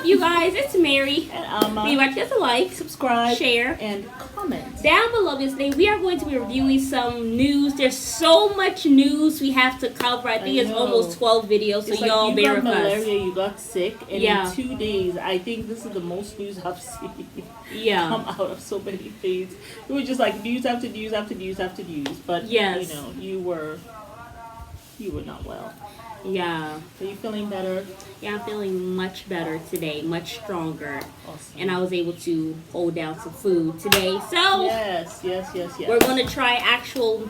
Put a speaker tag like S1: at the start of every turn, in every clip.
S1: up, you guys? It's Mary.
S2: And
S1: Leave us a like,
S2: subscribe,
S1: share,
S2: and comment.
S1: Down below this day, we are going to be reviewing some news. There's so much news we have to cover. I think it's almost 12 videos, so
S2: it's
S1: y'all
S2: like
S1: bear
S2: you got
S1: with us.
S2: malaria, you got sick, and in 2 days, I think this is the most news I've seen come out of so many things. It was just like news after news after news after news. But you know, you were not well.
S1: Yeah.
S2: Are you feeling better?
S1: Yeah, I'm feeling much better today, much stronger.
S2: Awesome.
S1: And I was able to hold down some food today. So
S2: yes.
S1: We're gonna try actual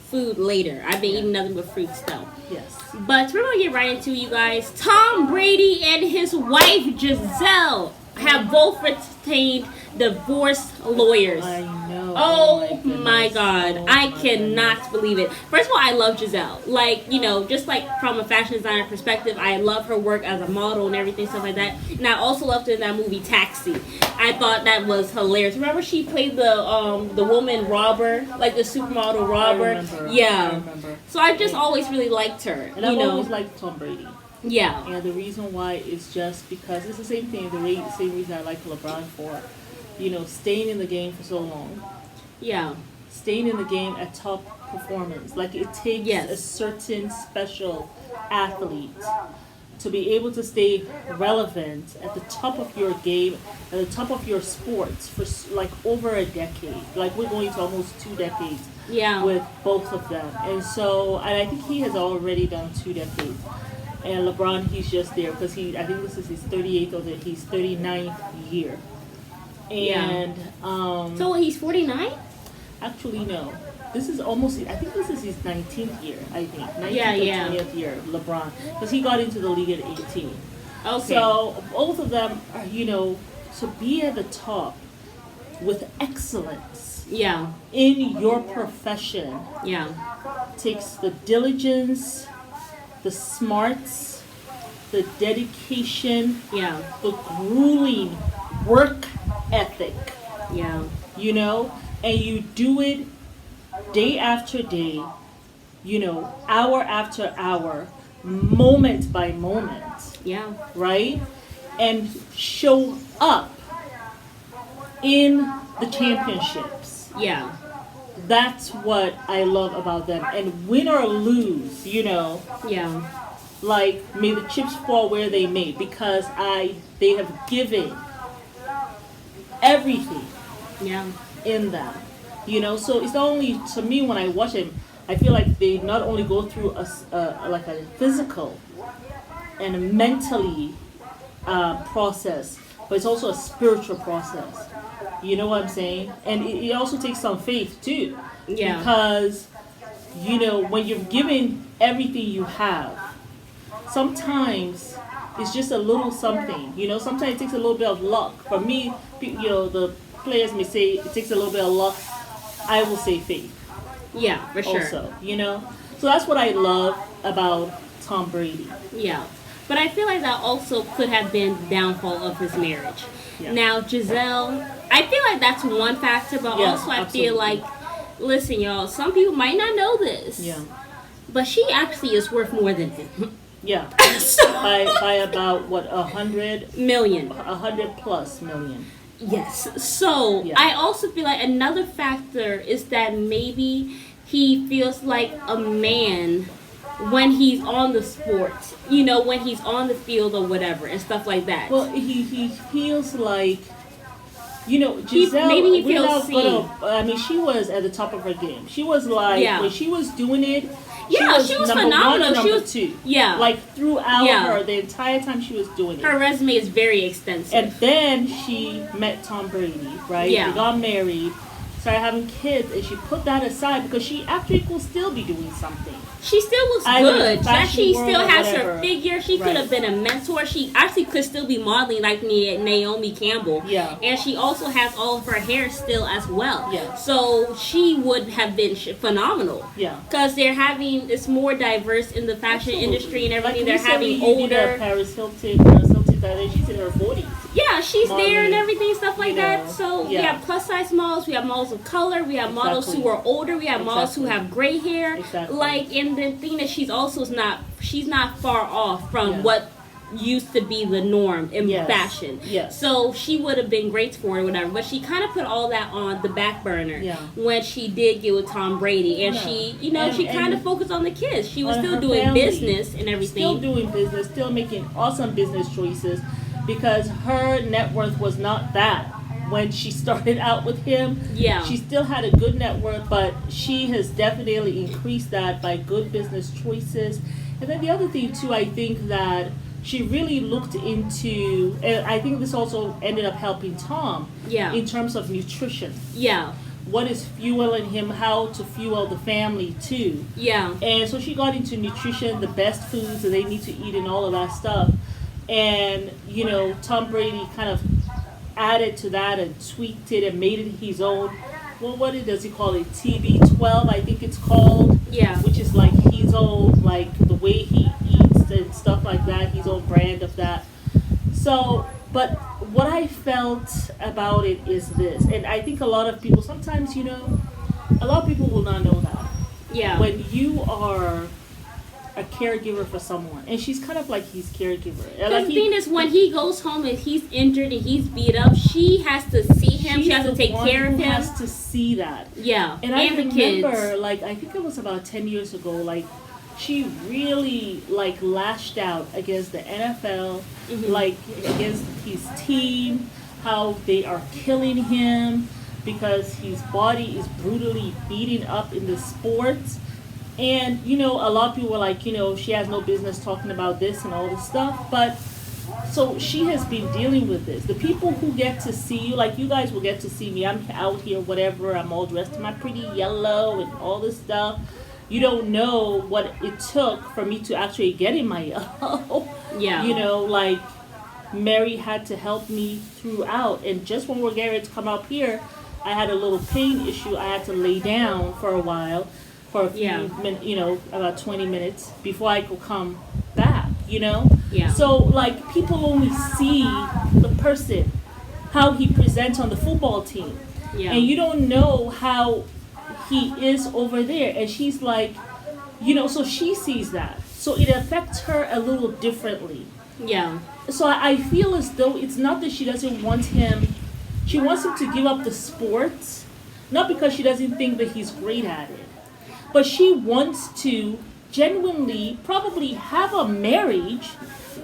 S1: food later. I've been eating nothing but fruits though.
S2: Yes.
S1: But we're gonna get right into you guys. Tom Brady and his wife Gisele have both retained divorce lawyers.
S2: I know.
S1: Oh my God.
S2: Oh
S1: I
S2: my
S1: cannot
S2: goodness.
S1: believe it. First of all, I love Gisele. Like, you know, just like from a fashion designer perspective, I love her work as a model and everything, stuff like that. And I also loved her in that movie Taxi. I thought that was hilarious. Remember she played the woman robber, like the supermodel robber?
S2: I remember.
S1: Yeah.
S2: I remember.
S1: So I just always really liked her.
S2: And I've always liked Tom Brady.
S1: Yeah.
S2: And the reason why is just because it's the same thing, the same reason I like LeBron for, you know, staying in the game for so long.
S1: Yeah.
S2: Staying in the game at top performance. Like it takes a certain special athlete to be able to stay relevant at the top of your game, at the top of your sports for like over a decade. Like we're going to almost 2 decades with both of them. And so, and I think he has already done 2 decades. And LeBron, he's just there because I think this is his 38th or his 39th year. And
S1: so he's 49?
S2: Actually, no. This is I think this is his 19th year, I think. 19th or 20th year, LeBron. Because he got into the league at 18. Okay. So both of them are, you know, to be at the top with excellence in your profession takes the diligence, the smarts, the dedication, the grueling work ethic. You know, and you do it day after day, you know, hour after hour, moment by moment. Right? And show up in the championships. That's what I love about them. And win or lose, you know. Like, may the chips fall where they may, because they have given everything in them. You know, so it's not only, to me, when I watch them, I feel like they not only go through like a physical and a mentally process, but it's also a spiritual process. You know what I'm saying? And it also takes some faith too. Because, you know, when you're given everything you have, sometimes it's just a little something. You know, sometimes it takes a little bit of luck. For me, you know, the players may say it takes a little bit of luck. I will say faith.
S1: For sure.
S2: Also, you know? So that's what I love about Tom Brady.
S1: But I feel like that also could have been the downfall of his marriage. Now, Gisele, I feel like that's one factor, but also I feel like, listen, y'all, some people might not know this. But she actually is worth more than him.
S2: By about, what, 100
S1: million.
S2: 100 plus million.
S1: Yes. So I also feel like another factor is that maybe he feels like a man when he's on the sport, you know, when he's on the field or whatever and stuff like that.
S2: Well, he feels like, you know, Gisele,
S1: maybe he feels seen.
S2: I mean, she was at the top of her game. She was like, when she was doing it, she was
S1: phenomenal.
S2: One and
S1: she was
S2: 2.
S1: Yeah.
S2: Like throughout her, the entire time she was doing it.
S1: Her resume is very extensive.
S2: And then she met Tom Brady, right? They got married, started having kids, and she put that aside because she actually could still be doing something.
S1: She still looks good. She still has
S2: whatever.
S1: her figure. She could have been a mentor. She actually could still be modeling like Naomi Campbell. And she also has all of her hair still as well. So she would have been phenomenal. Because it's more diverse in the fashion industry and everything. Like they're having older.
S2: Paris Hilton, she's in her 40s.
S1: She's there and everything, stuff like that. So we have plus size models. We have models of color. We have models who are older. We have models who have gray hair. Like, and the thing that she's also she's not far off from what used to be the norm in fashion.
S2: Yes.
S1: So she would have been great for it or whatever. But she kind of put all that on the back burner when she did get with Tom Brady. And she, you know, she kind of focused on the kids. She was still doing business and everything.
S2: Still doing business, still making awesome business choices, because her net worth was not that when she started out with him.
S1: Yeah.
S2: She still had a good net worth, but she has definitely increased that by good business choices. And then the other thing too, I think that she really looked into, and I think this also ended up helping Tom in terms of nutrition.
S1: Yeah.
S2: What is fueling him, how to fuel the family too.
S1: Yeah.
S2: And so she got into nutrition, the best foods that they need to eat and all of that stuff. And, you know, Tom Brady kind of added to that and tweaked it and made it his own. Well, what does he call it? TB12, I think it's called.
S1: Yeah.
S2: Which is like his own, like the way he eats and stuff like that, his own brand of that. So, but what I felt about it is this, and I think a lot of people, sometimes, you know, a lot of people will not know that.
S1: Yeah.
S2: When you are a caregiver for someone, and she's kind of like his caregiver.
S1: Like the thing is, when he goes home and he's injured and he's beat up, she has to see him. She has to take care of him.
S2: Has to see that.
S1: Yeah,
S2: and I remember, like, I think it was about 10 years ago, like, she really, like, lashed out against the NFL, like, against his team, how they are killing him because his body is brutally beaten up in the sports. And, you know, a lot of people were like, you know, she has no business talking about this and all this stuff. But, so she has been dealing with this. The people who get to see you, like you guys will get to see me. I'm out here, whatever. I'm all dressed in my pretty yellow and all this stuff. You don't know what it took for me to actually get in my yellow.
S1: Yeah.
S2: You know, like, Mary had to help me throughout. And just when we're getting ready to come up here, I had a little pain issue. I had to lay down for a while. For a few minutes, you know, about 20 minutes before I could come back, you know?
S1: Yeah.
S2: So, like, people only see the person, how he presents on the football team.
S1: Yeah.
S2: And you don't know how he is over there. And she's like, you know, so she sees that. So it affects her a little differently.
S1: Yeah.
S2: So I feel as though it's not that she doesn't want him, she wants him to give up the sports, not because she doesn't think that he's great at it. But she wants to genuinely probably have a marriage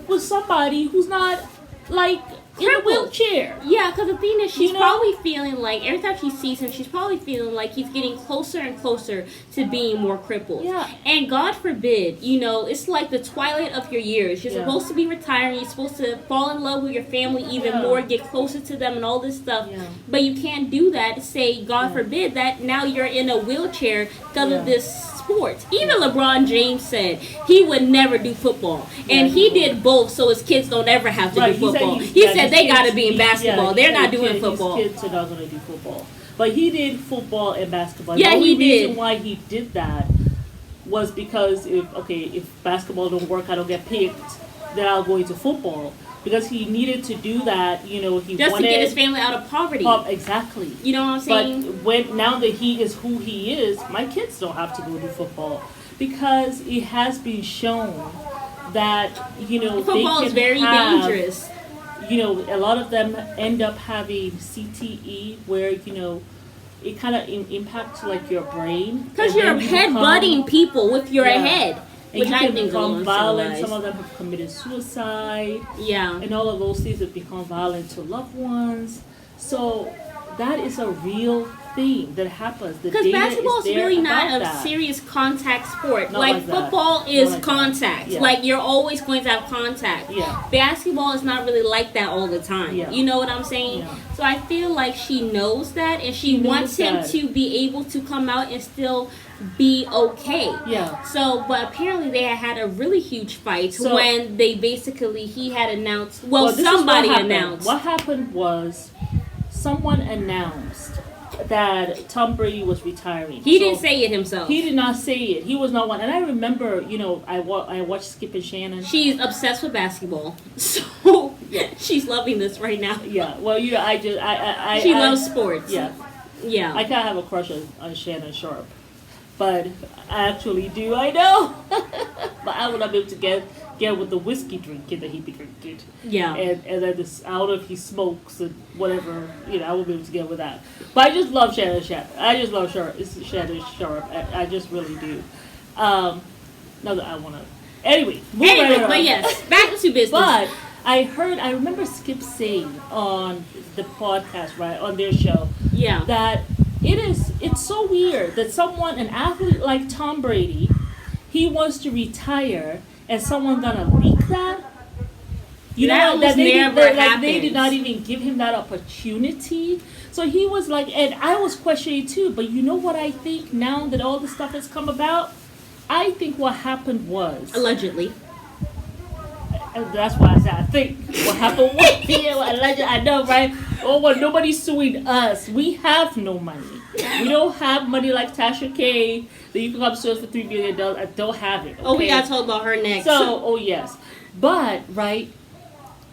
S2: with somebody who's not, like, in a wheelchair.
S1: Yeah, because the thing is, she's probably feeling like, every time she sees him, she's probably feeling like he's getting closer and closer to being more crippled.
S2: Yeah.
S1: And God forbid, you know, it's like the twilight of your years. You're supposed to be retiring. You're supposed to fall in love with your family even more, get closer to them and all this stuff. Yeah. But you can't do that. Say, God forbid, that now you're in a wheelchair because of this sports. Even LeBron James said he would never do football. And he did both so his kids don't ever have to do football. He said they got to be in basketball. They're not doing football.
S2: His kids are not going to do football. But he did football and basketball.
S1: Yeah, he did.
S2: The only reason why he did that was because if basketball don't work, I don't get picked, then I'll go into football. Because he needed to do that, you know, he
S1: just
S2: wanted
S1: to get his family out of poverty.
S2: Exactly.
S1: You know what I'm saying?
S2: But now that he is who he is, my kids don't have to go to football because it has been shown that, you know,
S1: football is very dangerous.
S2: You know, a lot of them end up having CTE, where, you know, it kind of impacts like your brain
S1: because you're headbutting people with your head.
S2: And which you can become violent. Some of them have committed suicide.
S1: Yeah.
S2: And all of those things have become violent to loved ones. So that is a real thing that happens.
S1: Because basketball is really not a serious contact sport. Like football is contact. Yeah. Like you're always going to have contact.
S2: Yeah.
S1: Basketball is not really like that all the time.
S2: Yeah.
S1: You know what I'm saying? Yeah. So I feel like she knows that, and she wants him to be able to come out and still be okay.
S2: Yeah.
S1: So, but apparently they had a really huge fight when they he had announced. Well, somebody announced.
S2: What happened was someone announced that Tom Brady was retiring.
S1: He didn't say it himself.
S2: He did not say it. He was not one. And I remember, you know, I watched Skip and Shannon.
S1: She's obsessed with basketball, so she's loving this right now.
S2: Yeah. Well, you know,
S1: she loves sports.
S2: Yeah.
S1: Yeah.
S2: I kind of have a crush on Shannon Sharp. But I actually do, I know. But I would not be able to get with the whiskey drinking that he be drinking.
S1: Yeah.
S2: And then this, I don't know if he smokes and whatever, I won't be able to get with that. But I just love Shannon Sharp. I just love Shannon Sharp. I just really do. Not that I want to. Anyway,
S1: but yes, back to business.
S2: But I remember Skip saying on the podcast, right, on their show, that it's so weird that an athlete like Tom Brady, he wants to retire and someone gonna leak that. That they did not even give him that opportunity. So he was like, and I was questioning too, but you know what I think now that all this stuff has come about? I think what happened was...
S1: Allegedly.
S2: That's why I said I think what happened was... allegedly, I know, right? Oh, well, nobody's suing us. We have no money. We don't have money like Tasha K that you can come sue us for $3 billion. I don't have it. Okay?
S1: Oh, we got told about her next.
S2: So, yes. But, right,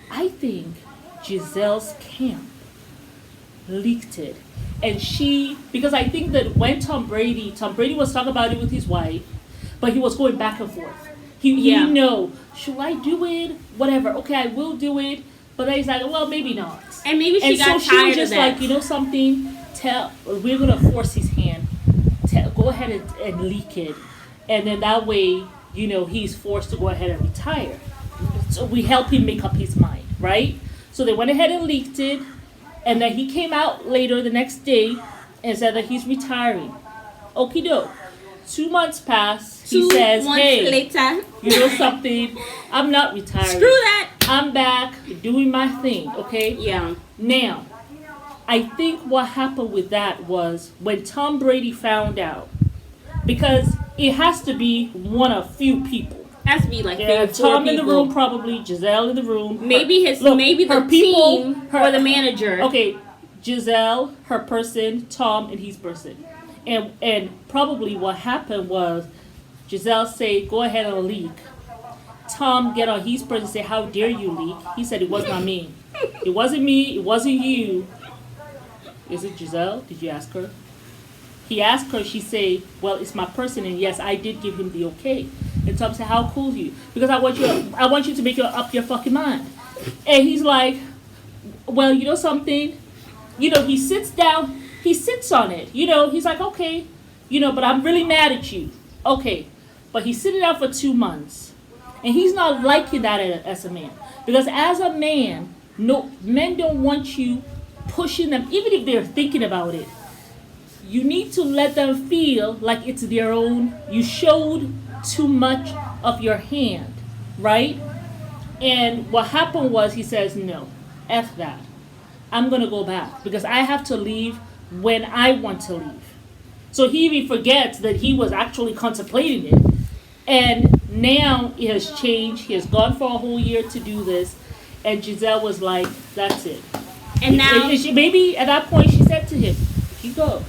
S2: I think Gisele's camp leaked it. And because I think that when Tom Brady was talking about it with his wife, but he was going back and forth. He know, should I do it? Whatever. Okay, I will do it. But then he's like, well, maybe not.
S1: And maybe she got tired of that. So she was just
S2: like, you know something? We're going to force his hand. Go ahead and leak it. And then that way, he's forced to go ahead and retire. So we help him make up his mind, right? So they went ahead and leaked it. And then he came out later the next day and said that he's retiring. Okie doke. 2 months passed. He says, hey,
S1: later.
S2: You know something? I'm not retiring.
S1: Screw that.
S2: I'm back doing my thing, okay?
S1: Yeah.
S2: Now, I think what happened with that was when Tom Brady found out, because it has to be one of few people.
S1: Has to be like
S2: Tom in the room, probably
S1: Gisele
S2: in the room.
S1: Maybe the team or the manager.
S2: Okay, Gisele, her person, Tom, and his person. And probably what happened was Gisele say, go ahead and leak. Tom get on his person and say, how dare you leak? He said, it was not me. It wasn't me. It wasn't you. Is it Gisele? Did you ask her? He asked her. She say, well, it's my person. And yes, I did give him the okay. And Tom said, how cool are you? Because I want you to make up your fucking mind. And he's like, well, you know something? He sits down. He sits on it. He's like, okay, but I'm really mad at you. Okay. But he's sitting down for 2 months. And he's not liking that as a man. Because as a man, men don't want you pushing them, even if they're thinking about it. You need to let them feel like it's their own. You showed too much of your hand, right? And what happened was he says, no, F that. I'm going to go back because I have to leave when I want to leave. So he even forgets that he was actually contemplating it. And now it has changed. He has gone for a whole year to do this. And Gisele was like, that's it.
S1: And now...
S2: maybe at that point she said to him, you go.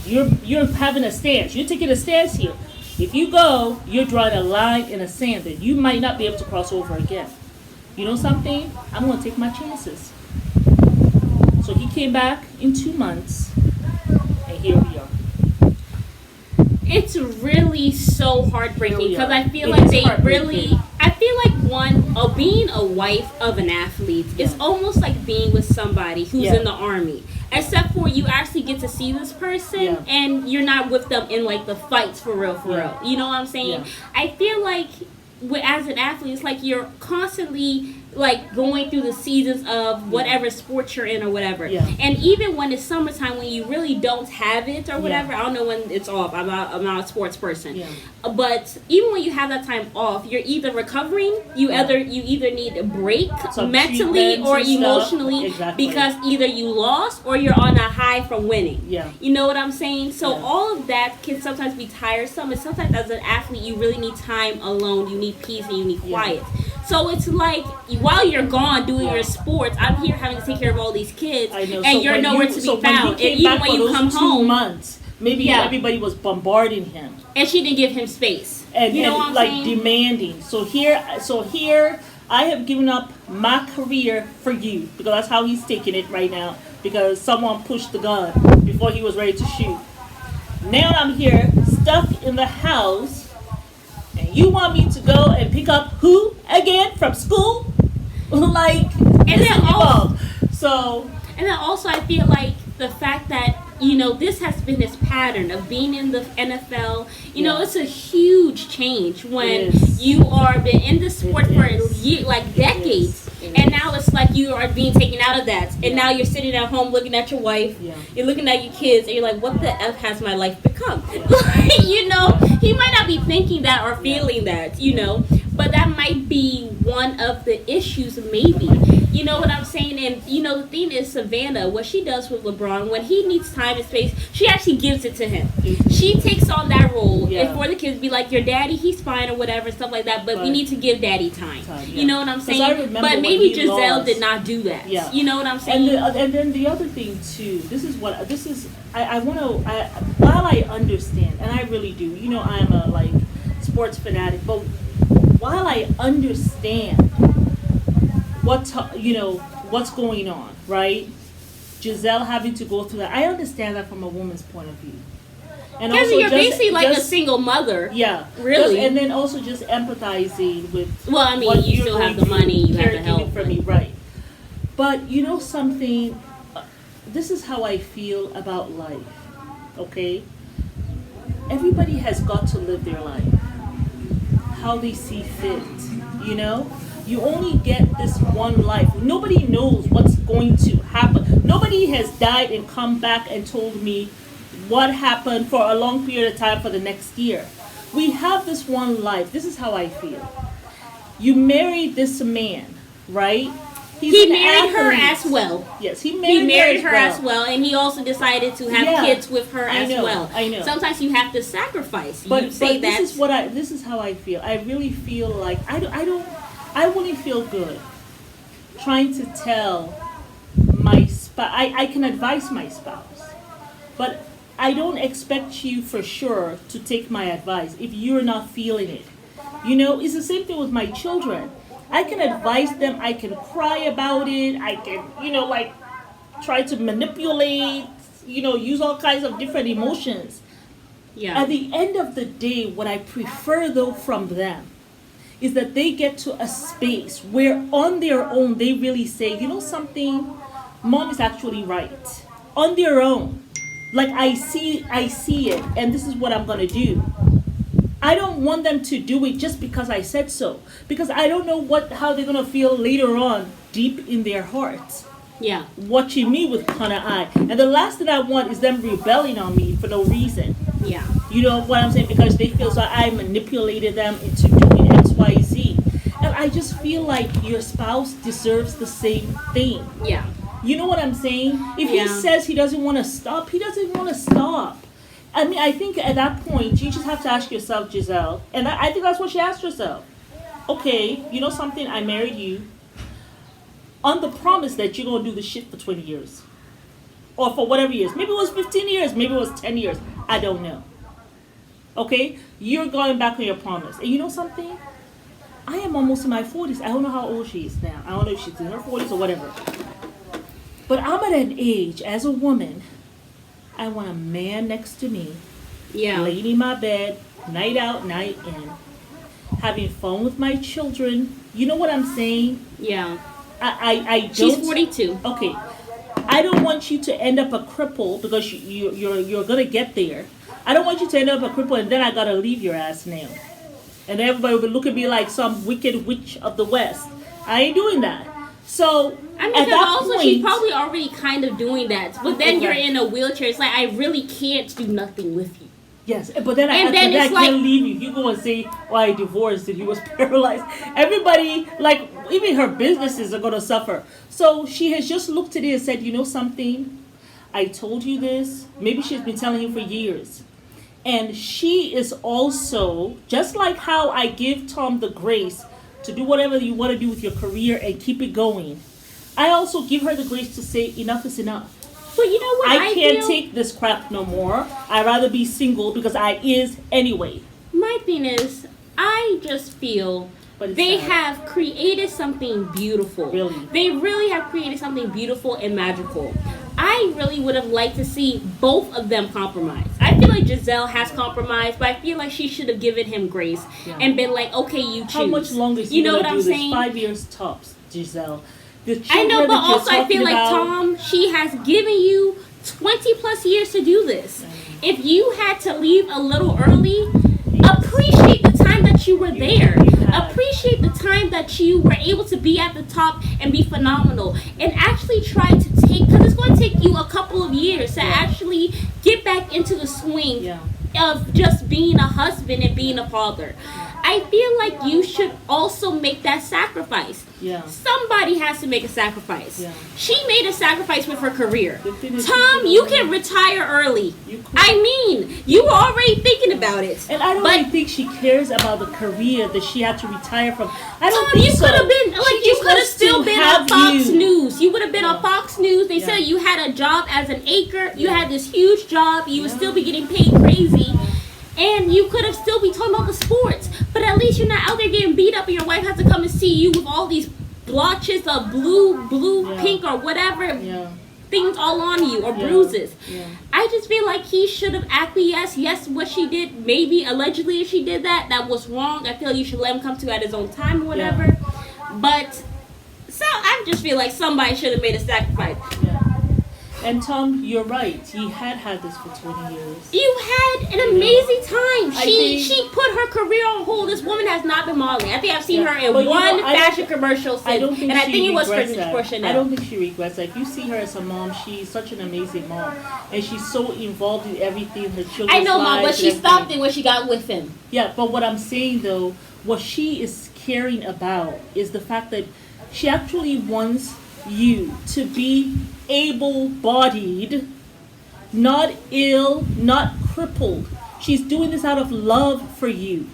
S2: You're having a stance. You're taking a stance here. If you go, you're drawing a line in the sand that you might not be able to cross over again. You know something? I'm going to take my chances. So he came back in 2 months, and here we are.
S1: It's really so heartbreaking because I feel like being a wife of an athlete is almost like being with somebody who's in the army. Except for you actually get to see this person and you're not with them in like the fights for real. You know what I'm saying? I feel like as an athlete, it's like you're constantly like going through the seasons of whatever sport you're in or whatever. And even when it's summertime, when you really don't have it or whatever, I don't know when it's off. I'm not a sports person. But even when you have that time off, you're either recovering, you either need a break mentally or emotionally because either you lost or you're on a high from winning. You know what I'm saying? So all of that can sometimes be tiresome, and sometimes as an athlete you really need time alone, you need peace and you need quiet. So it's like while you're gone doing your sports, I'm here having to take care of all these kids, and you're nowhere to be found. And even when you come home,
S2: 2 months, maybe everybody was bombarding him,
S1: and she didn't give him space.
S2: And you know what I'm saying? Demanding. So here, I have given up my career for you because that's how he's taking it right now. Because someone pushed the gun before he was ready to shoot. Now I'm here, stuck in the house. And You want me to go and pick up who again from school? Like,
S1: and then also,
S2: so.
S1: And then also, I feel like the fact that, you know, this has been his pattern of being in the NFL. You know, it's a huge change when you are been in the sport for like decades, and now it's like you are being taken out of that, and now you're sitting at home looking at your wife, you're looking at your kids, and you're like, what the F has my life become? You know, he might not be thinking that or feeling that, you know, but that might be one of the issues, maybe. You know what I'm saying? And, you know, the thing is, Savannah, what she does with LeBron, when he needs time and space, she actually gives it to him. She takes on that role and for the kids, be like, your daddy, he's fine or whatever, stuff like that, but we need to give daddy time. You know what I'm saying? But maybe Gisele did not do that. You know what I'm saying?
S2: And then the other thing, too, I want to, while I understand, and I really do, you know, I'm a, like, sports fanatic, but while I understand what's going on, right? Gisele having to go through that. I understand that from a woman's point of view.
S1: And because you're basically like a single mother.
S2: Yeah.
S1: Really.
S2: And then also just empathizing with.
S1: Well, I mean, you still have the money, you have the help.
S2: For me, right. But you know something? This is how I feel about life, okay? Everybody has got to live their life how they see fit, you know? You only get this one life. Nobody knows what's going to happen. Nobody has died and come back and told me what happened for a long period of time for the next year. We have this one life. This is how I feel. You married this man, right?
S1: He married her as well.
S2: Yes, he married
S1: her as well, and he also decided to have kids with her as well.
S2: I know.
S1: Sometimes you have to sacrifice.
S2: But this is how I feel. I really feel like I wouldn't feel good trying to tell my spouse. I can advise my spouse, but I don't expect you for sure to take my advice if you're not feeling it. You know, it's the same thing with my children. I can advise them. I can cry about it. I can, like try to manipulate, use all kinds of different emotions.
S1: Yeah.
S2: At the end of the day, what I prefer though from them is that they get to a space where on their own they really say, you know something, mom is actually right. On their own. Like I see it and this is what I'm gonna do. I don't want them to do it just because I said so. Because I don't know how they're gonna feel later on deep in their hearts.
S1: Yeah.
S2: Watching me with kind of eye. And the last thing I want is them rebelling on me for no reason.
S1: Yeah.
S2: You know what I'm saying? Because they feel like I manipulated them into doing X, Y, Z. And I just feel like your spouse deserves the same thing.
S1: Yeah.
S2: You know what I'm saying? If he says he doesn't want to stop, he doesn't want to stop. I mean, I think at that point, you just have to ask yourself, Gisele, and I think that's what she asked herself. Okay, you know something? I married you on the promise that you're going to do this shit for 20 years. Or for whatever years. Maybe it was 15 years. Maybe it was 10 years. I don't know. Okay? You're going back on your promise. And you know something? I am almost in my 40s. I don't know how old she is now. I don't know if she's in her 40s or whatever. But I'm at an age, as a woman, I want a man next to me.
S1: Yeah.
S2: Laying in my bed, night out, night in. Having fun with my children. You know what I'm saying?
S1: Yeah.
S2: I don't.
S1: She's 42.
S2: Okay. I don't want you to end up a cripple because you're gonna get there. I don't want you to end up a cripple and then I gotta leave your ass now. And everybody will look at me like some wicked witch of the West. I ain't doing that. So
S1: I mean,
S2: at that
S1: also
S2: point,
S1: she's probably already kind of doing that. But then you're in a wheelchair. It's like I really can't do nothing with you.
S2: Yes, but then I can't leave you. You go and say, "Well, I divorced and he was paralyzed." Everybody, like even her businesses, are gonna suffer. So she has just looked at it and said, "You know something? I told you this. Maybe she's been telling you for years." And she is also, just like how I give Tom the grace to do whatever you want to do with your career and keep it going, I also give her the grace to say enough is enough.
S1: But you know what?
S2: I can't take this crap no more. I'd rather be single because I is anyway.
S1: My thing is, I just feel
S2: But
S1: they have created something beautiful.
S2: Really.
S1: They really have created something beautiful and magical. I really would have liked to see both of them compromise. I feel like Gisele has compromised, but I feel like she should have given him grace and been like, okay, you choose.
S2: How much longer is
S1: you know what I'm saying?
S2: 5 years tops, Gisele.
S1: I know, but also I feel like, Tom, she has given you 20 plus years to do this. If you had to leave a little early, appreciate the time that you were there. Appreciate the time that you were able to be at the top and be phenomenal. And actually try to take, because it's going to take you a couple of years to actually get back into the swing of just being a husband and being a father. I feel like you should also make that sacrifice. Somebody has to make a sacrifice. She made a sacrifice with her career. Tom, you can retire early. I mean, you were already thinking about it.
S2: And I don't even think she cares about the career that she had to retire from. I don't
S1: Tom,
S2: think
S1: you could have been like you could have still been on Fox News. You would have been on Fox News. They said you had a job as an anchor. You had this huge job. You would still be getting paid crazy. And you could have still be talking about the sports. But at least you're not out there getting beat up and your wife has to come and see you with all these blotches of blue, pink, or whatever things all on you, or bruises. I just feel like he should have acquiesced. Yes, what she did, maybe allegedly if she did that was wrong. I feel like you should let him come to it at his own time or whatever. But so I just feel like somebody should have made a sacrifice.
S2: And Tom, you're right. He had this for 20 years.
S1: You had an amazing time. She put her career on hold. This woman has not been modeling. I think I've seen her in one fashion commercial since. And I think it was for Chanel.
S2: I don't think she regrets that. If you see her as a mom, she's such an amazing mom. And she's so involved in everything, her children's
S1: I know, Mom, but she stopped it when she got with him.
S2: Yeah, but what I'm saying, though, what she is caring about is the fact that she actually wants you to be able-bodied, not ill, not crippled. She's doing this out of love for you.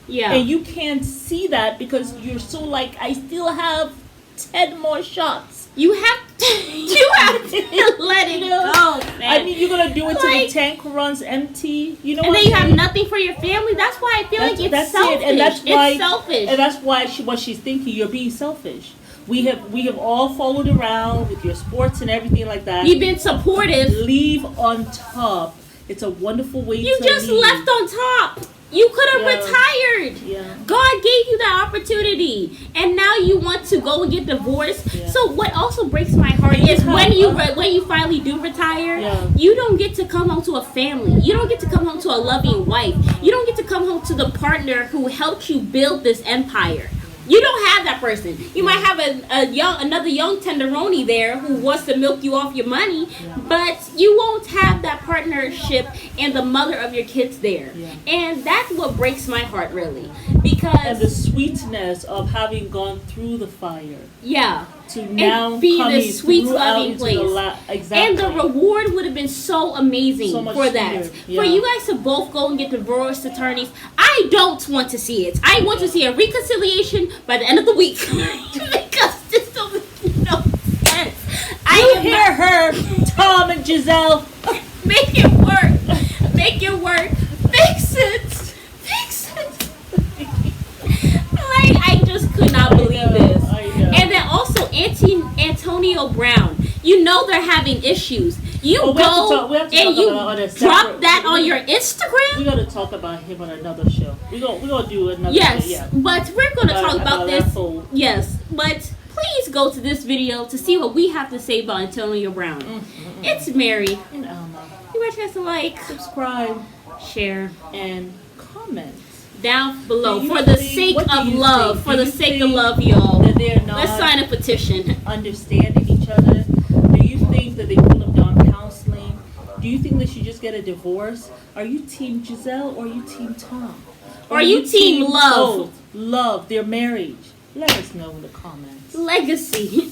S2: And you can't see that because you're so like, I still have 10 more shots.
S1: You have to let it go, man.
S2: I mean, you're gonna do it till the tank runs empty. You know,
S1: and then you have nothing for your family. That's why I feel like it's selfish.
S2: And that's why
S1: it's selfish.
S2: And that's why what she's thinking. You're being selfish. We have all followed around with your sports and everything like that.
S1: You've been supportive.
S2: Leave on top. It's a wonderful way to leave.
S1: You just left on top. You could have retired. God gave you that opportunity, and now you want to go and get divorced. So what also breaks my heart is when you finally do retire, you don't get to come home to a family. You don't get to come home to a loving wife. You don't get to come home to the partner who helped you build this empire. You don't have that person. You might have another young tenderoni there who wants to milk you off your money, but you won't have that partnership and the mother of your kids there. And that's what breaks my heart, really, because
S2: and the sweetness of having gone through the fire. To now
S1: and be this sweet, loving place.
S2: Exactly.
S1: And the reward would have been so amazing for that. For you guys to both go and get divorce attorneys, I don't want to see it. I want to see a reconciliation by the end of the week. Because this don't make no sense.
S2: You hear her, Tom and Gisele.
S1: Make it work. Make it work. Fix it. Fix it. Like, I just could not believe this. And then also Antonio Brown. You know they're having issues. You go and you drop that on your Instagram.
S2: We're going to talk about him on another show. We're going to do another
S1: show. But we're going to talk about this. But please go to this video to see what we have to say about Antonio Brown. It's Mary.
S2: And Alma.
S1: You guys have to like,
S2: subscribe,
S1: share,
S2: and comment
S1: down below for the sake of love. For the sake of love, y'all. Let's sign a petition.
S2: Understanding each other. Do you think that they could have done counseling? Do you think they should just get a divorce? Are you team Gisele or are you team Tom?
S1: Or are you team love?
S2: Love their marriage. Let us know in the comments.
S1: Legacy.